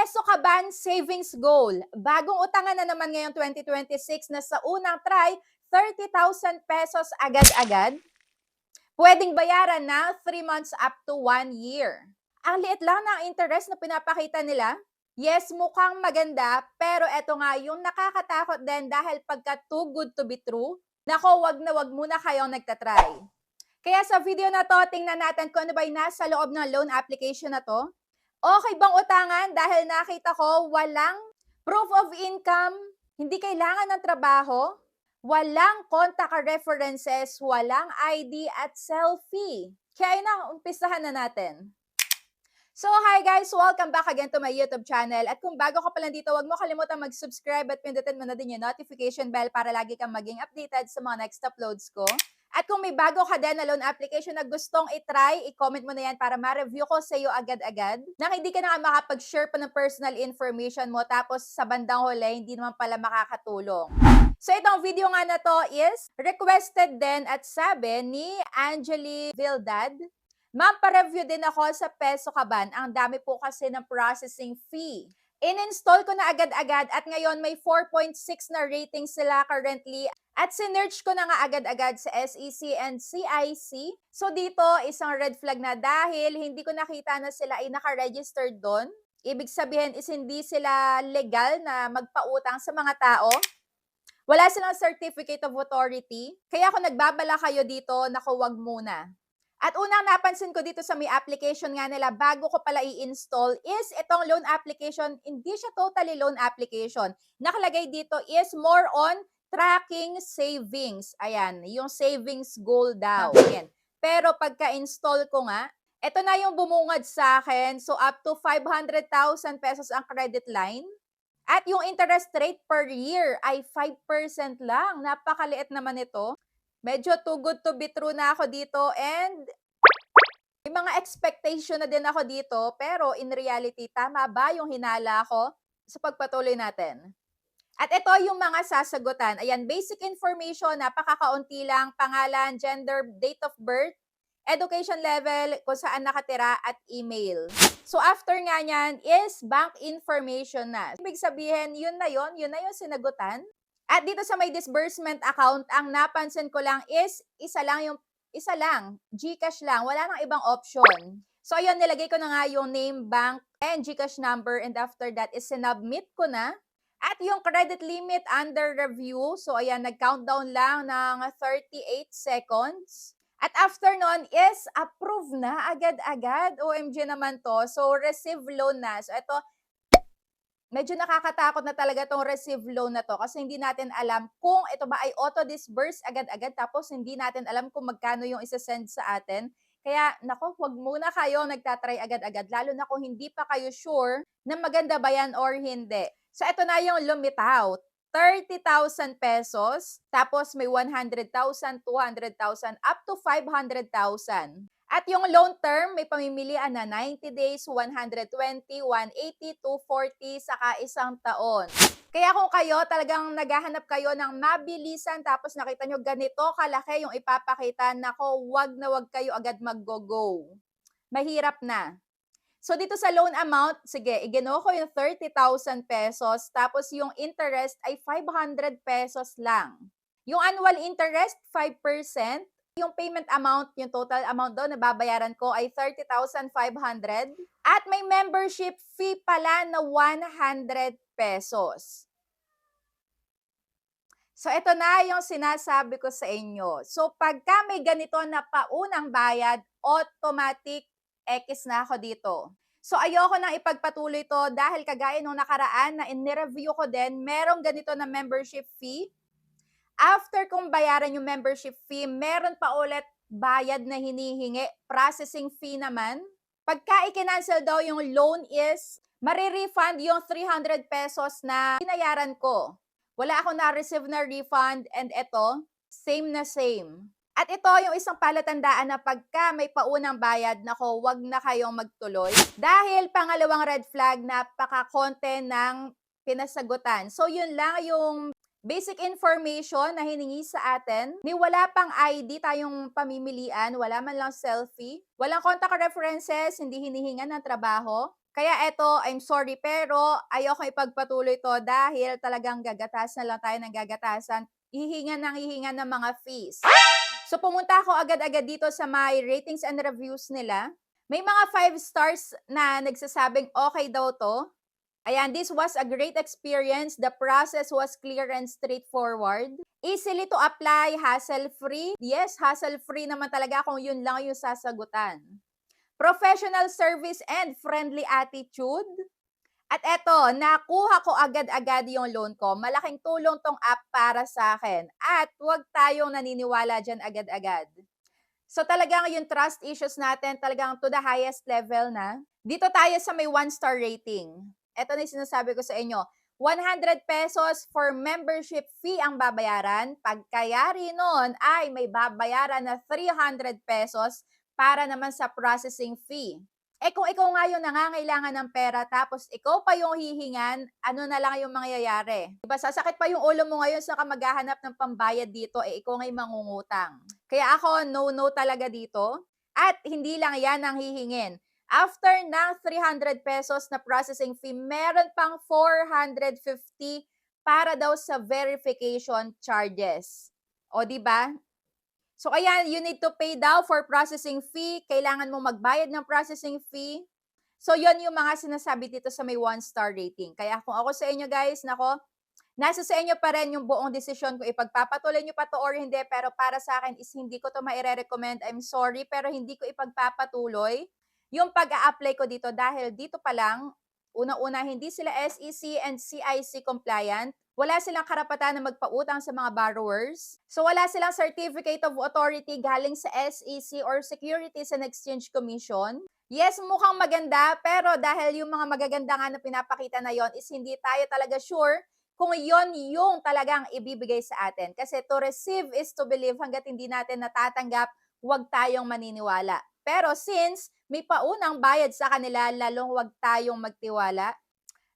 Peso Kaban Savings Goal. Bagong utangan na naman ngayong 2026 na sa unang try, 30,000 pesos agad-agad. Pwedeng bayaran na 3 months up to 1 year. Ang liit lang ng interest na pinapakita nila. Yes, mukhang maganda, pero eto nga yung nakakatakot din dahil pagka too good to be true, nako, wag na wag muna kayong nagtatry. Kaya sa video na to, tingnan natin kung ano ba yung nasa loob ng loan application na to. Okay bang utangan dahil nakita ko walang proof of income, hindi kailangan ng trabaho, walang contact references, walang ID at selfie. Kaya na, umpisahan na natin. So hi guys, welcome back again to my YouTube channel. At kung bago ka pa lang dito, huwag mo kalimutan mag-subscribe at pindutin mo na din yung notification bell para lagi kang maging updated sa mga next uploads ko. At kung may bago ka din na loan application na gustong itry, i-comment mo na yan para ma-review ko sa iyo agad-agad. Nang hindi ka na makapag-share pa ng personal information mo tapos sa bandang huli, hindi naman pala makakatulong. So itong video nga na to is requested din at sabi ni Angeli Vildad. Ma'am, pa-review din ako sa Peso Kaban. Ang dami po kasi ng processing fee. In-install ko na agad-agad at ngayon may 4.6 na rating sila currently. At sinerch ko na nga agad-agad sa SEC and CIC. So dito, isang red flag na dahil hindi ko nakita na sila ay naka-registered doon. Ibig sabihin is hindi sila legal na magpautang sa mga tao. Wala silang certificate of authority. Kaya kung nagbabala kayo dito, naku, wag muna. At unang napansin ko dito sa may application nga nila bago ko pala i-install is itong loan application, hindi siya totally loan application. Nakalagay dito is more on tracking savings. Ayan, yung savings goal daw. Ayan. Pero pagka-install ko nga, ito na yung bumungad sa akin. So up to 500,000 pesos ang credit line. At yung interest rate per year ay 5% lang. Napakaliit naman ito. Medyo too good to be true na ako dito and may mga expectation na din ako dito pero in reality, tama ba yung hinala ko? Sa pagpatuloy natin. At ito yung mga sasagutan. Ayan, basic information, napakakaunti lang, pangalan, gender, date of birth, education level, kung saan nakatira, at email. So after nga niyan is bank information na. Ibig sabihin, yun na yung sinagutan. At dito sa may disbursement account, ang napansin ko lang is isa lang, GCash lang, wala nang ibang option. So ayun, nilagay ko na nga yung name, bank, and GCash number, and after that is sinubmit ko na. At yung credit limit under review, so ayan, nag-countdown lang ng 38 seconds. At after nun is approve na agad-agad. OMG naman to. So receive loan na. So ito, medyo nakakatakot na talaga tong receive loan na to kasi hindi natin alam kung ito ba ay auto-disburse agad-agad tapos hindi natin alam kung magkano yung isa-send sa atin. Kaya, nako, wag muna kayo nagtatry agad-agad, lalo na kung hindi pa kayo sure na maganda ba yan or hindi. So, ito na yung lumitaw. 30,000 pesos, tapos may 100,000, 200,000, up to 500,000. At yung loan term, may pamimilian na 90 days, 120, 180, 240, saka isang taon. Kaya kung kayo talagang naghahanap kayo ng mabilisan tapos nakita nyo ganito kalaki yung ipapakita, nako, wag na wag kayo agad mag-go-go. Mahirap na. So dito sa loan amount, sige, igino ko yung 30,000 pesos tapos yung interest ay 500 pesos lang. Yung annual interest, 5%. Yung payment amount, yung total amount daw na babayaran ko ay 30,500. At may membership fee pala na 100 pesos. So, ito na yung sinasabi ko sa inyo. So, pagka may ganito na paunang bayad, automatic X na ako dito. So, ayoko nang ipagpatuloy to dahil kagaya nung nakaraan na in-review ko din, merong ganito na membership fee. After kong bayaran yung membership fee, meron pa ulit bayad na hinihingi, processing fee naman. Pagka i-cancel daw yung loan is, marirefund yung 300 pesos na binayaran ko. Wala akong na-receive na refund and ito, same na same. At ito yung isang palatandaan na pagka may paunang bayad, nako, wag na kayong magtuloy. Dahil pangalawang red flag, napaka-konte ng pinasagutan. So yun lang yung basic information na hiningi sa atin. May wala pang ID tayong pamimilian, wala man lang selfie, walang contact references, hindi hinihingan ng trabaho. Kaya eto, I'm sorry pero ayokong ipagpatuloy 'to dahil talagang gagatasan lang tayo ng gagatasan, hihingan ng mga fees. So pumunta ako agad-agad dito sa my ratings and reviews nila. May mga 5 stars na nagsasabing okey daw 'to. Ayan, this was a great experience. The process was clear and straightforward. Easily to apply, hassle-free. Yes, hassle-free naman talaga kung yun lang yung sasagutan. Professional service and friendly attitude. At eto, nakuha ko agad-agad yung loan ko. Malaking tulong tong app para sa akin. At huwag tayong naniniwala dyan agad-agad. So talagang yung trust issues natin talagang to the highest level na. Dito tayo sa may 1-star rating. Ito na yung sinasabi ko sa inyo. 100 pesos for membership fee ang babayaran. Pagkayari nun ay may babayaran na 300 pesos para naman sa processing fee. Eh kung ikaw nga yung nangangailangan ng pera tapos ikaw pa yung hihingan, ano na lang yung mangyayari? Diba sasakit pa yung ulo mo ngayon sa maghahanap ng pambayad dito, eh ikaw nga'y mangungutang. Kaya ako, no talaga dito. At hindi lang yan ang hihingin. After ng 300 pesos na processing fee, meron pang 450 para daw sa verification charges. O di ba? So ayan, you need to pay daw for processing fee. Kailangan mo magbayad ng processing fee. So yon yung mga sinasabi dito sa may 1-star rating. Kaya kung ako sa inyo guys, nako, nasa sa inyo pa rin yung buong desisyon kung ipagpapatuloy nyo pa to or hindi. Pero para sa akin is hindi ko to maire-recommend. I'm sorry, pero hindi ko ipagpapatuloy yung pag-a-apply ko dito dahil dito pa lang, una-una, hindi sila SEC and CIC compliant. Wala silang karapatan na magpautang sa mga borrowers. So wala silang certificate of authority galing sa SEC or Securities and Exchange Commission. Yes, mukhang maganda, pero dahil yung mga magaganda nga na pinapakita na yon is hindi tayo talaga sure kung yon yung talagang ibibigay sa atin. Kasi to receive is to believe, hanggat hindi natin natatanggap, huwag tayong maniniwala. Pero since may paunang bayad sa kanila, lalong huwag tayong magtiwala.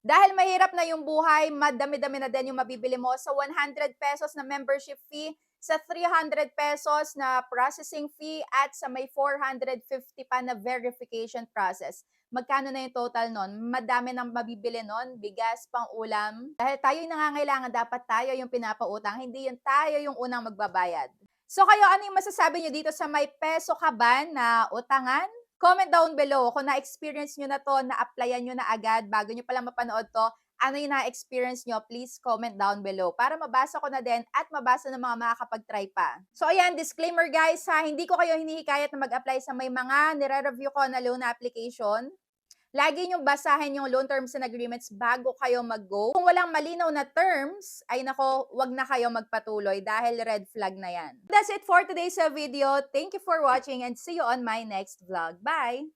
Dahil mahirap na yung buhay, madami-dami na din yung mabibili mo sa 100 pesos na membership fee, sa 300 pesos na processing fee, at sa may 450 pa na verification process. Magkano na yung total nun? Madami nang mabibili nun, bigas, pang ulam. Dahil tayo yung nangangailangan, dapat tayo yung pinapautang, hindi yung tayo yung unang magbabayad. So kayo, ano yung masasabi nyo dito sa may peso ka ba na utangan? Comment down below kung na-experience nyo na to, na-applyan nyo na agad bago nyo palang mapanood to. Ano yung na-experience nyo? Please comment down below para mabasa ko na din at mabasa ng mga makakapag-try pa. So ayan, disclaimer guys ha, hindi ko kayo hinihikayat na mag-apply sa may mga nire-review ko na loan application. Lagi niyong basahin yung loan terms and agreements bago kayo mag-go. Kung walang malinaw na terms, ay nako, wag na kayo magpatuloy dahil red flag na yan. That's it for today's video. Thank you for watching and see you on my next vlog. Bye!